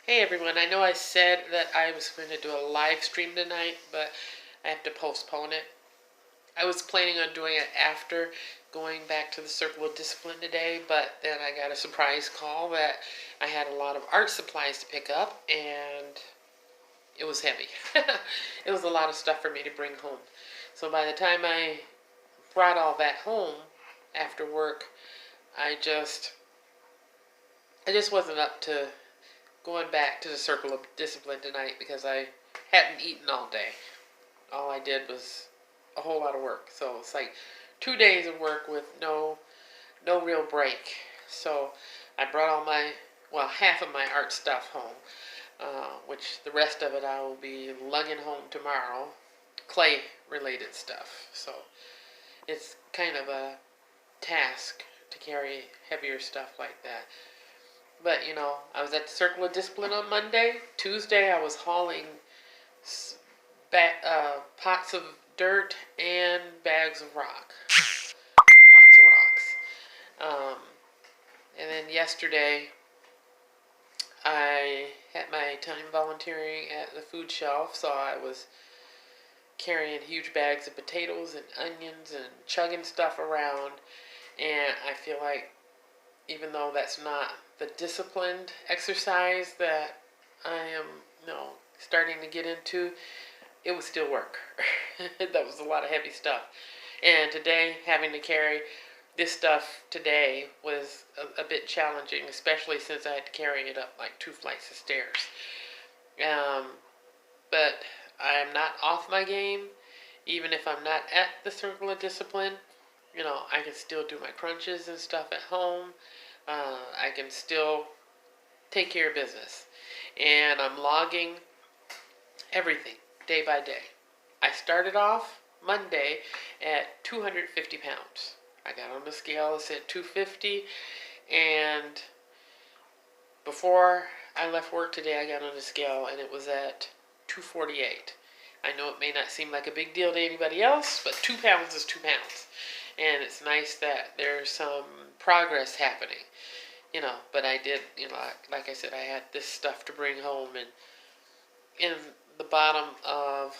Hey everyone, I know I said that I was going to do a live stream tonight, but I have to postpone it. I was planning on doing it after going back to the Circle of Discipline today, but then I got a surprise call that I had a lot of art supplies to pick up, and it was heavy. It was a lot of stuff for me to bring home. So by the time I brought all that home after work, I just I just wasn't up to going back to the Circle of Discipline tonight because I hadn't eaten all day. All I did was a whole lot of work. So it's like 2 days of work with no real break. So I brought half of my art stuff home, which the rest of it I will be lugging home tomorrow, clay related stuff. So it's kind of a task to carry heavier stuff like that. But I was at the Circle of Discipline on Monday. Tuesday, I was hauling pots of dirt and bags of rock. Lots of rocks. And then yesterday, I had my time volunteering at the food shelf, so I was carrying huge bags of potatoes and onions and chugging stuff around. And I feel like even though that's not the disciplined exercise that I am, starting to get into, it was still work. That was a lot of heavy stuff. And today, having to carry this stuff today was a bit challenging, especially since I had to carry it up like 2 flights of stairs. But I am not off my game. Even if I'm not at the Circle of Discipline, I can still do my crunches and stuff at home. I can still take care of business. And I'm logging everything day by day. I started off Monday at 250 pounds. I got on the scale, it said 250, and before I left work today, I got on the scale and it was at 248. I know it may not seem like a big deal to anybody else, but 2 pounds is 2 pounds. And it's nice that there's some progress happening, but I did, like I said, I had this stuff to bring home, and in the bottom of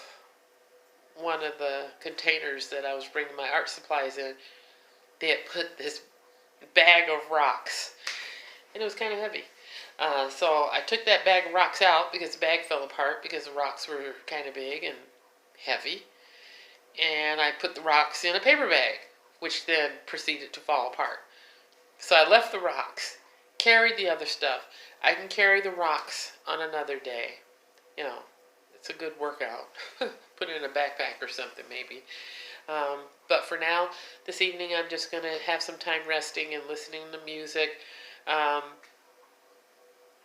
one of the containers that I was bringing my art supplies in, they had put this bag of rocks, and it was kind of heavy. So I took that bag of rocks out because the bag fell apart because the rocks were kind of big and heavy. And I put the rocks in a paper bag, which then proceeded to fall apart. So I left the rocks, carried the other stuff. I can carry the rocks on another day. It's a good workout. Put it in a backpack or something maybe. But for now, this evening, I'm just going to have some time resting and listening to music.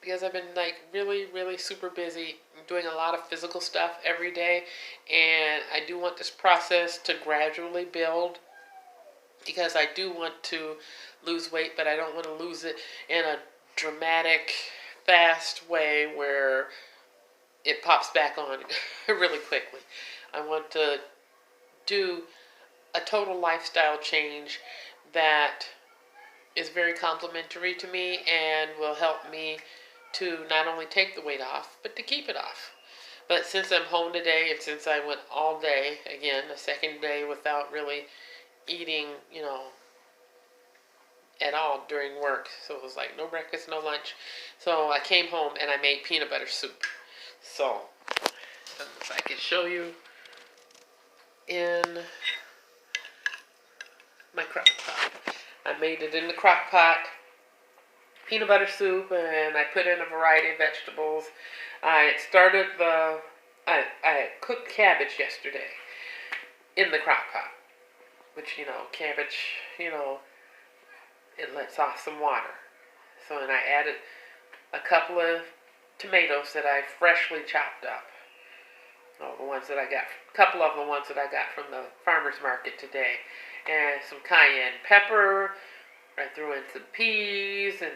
Because I've been really, really super busy doing a lot of physical stuff every day. And I do want this process to gradually build, because I do want to lose weight, but I don't want to lose it in a dramatic, fast way where it pops back on really quickly. I want to do a total lifestyle change that is very complimentary to me and will help me to not only take the weight off, but to keep it off. But since I'm home today, and since I went all day, again, a second day without really eating, at all during work, so it was like no breakfast, no lunch. So I came home and I made peanut butter soup. So if I can show you in my crock pot. I made it in the crock pot, peanut butter soup, and I put in a variety of vegetables. I cooked cabbage yesterday in the crock pot, which, cabbage, it lets off some water. So then I added a couple of tomatoes that I freshly chopped up. A couple of the ones that I got from the farmer's market today. And some cayenne pepper. I threw in some peas and,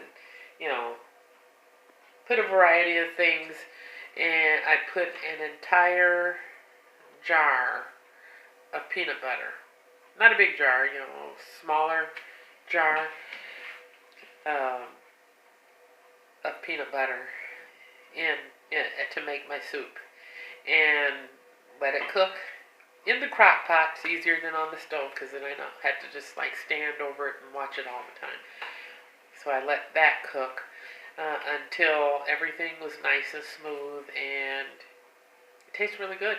put a variety of things. And I put an entire jar of peanut butter. Not a big jar, smaller jar of peanut butter in to make my soup, and let it cook in the crock pot. It's easier than on the stove because then I don't have to just like stand over it and watch it all the time. So I let that cook until everything was nice and smooth, and it tastes really good.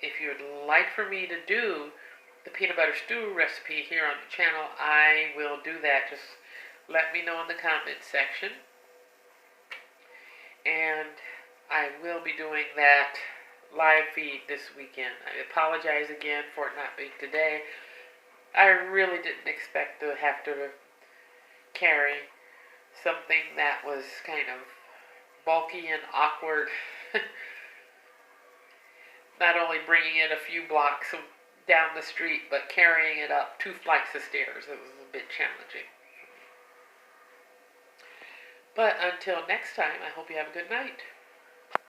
If you'd like for me to do the peanut butter stew recipe here on the channel, I will do that. Just let me know in the comments section. And I will be doing that live feed this weekend. I apologize again for it not being today. I really didn't expect to have to carry something that was kind of bulky and awkward. Not only bringing it a few blocks down the street, but carrying it up 2 flights of stairs. It was a bit challenging. But until next time, I hope you have a good night.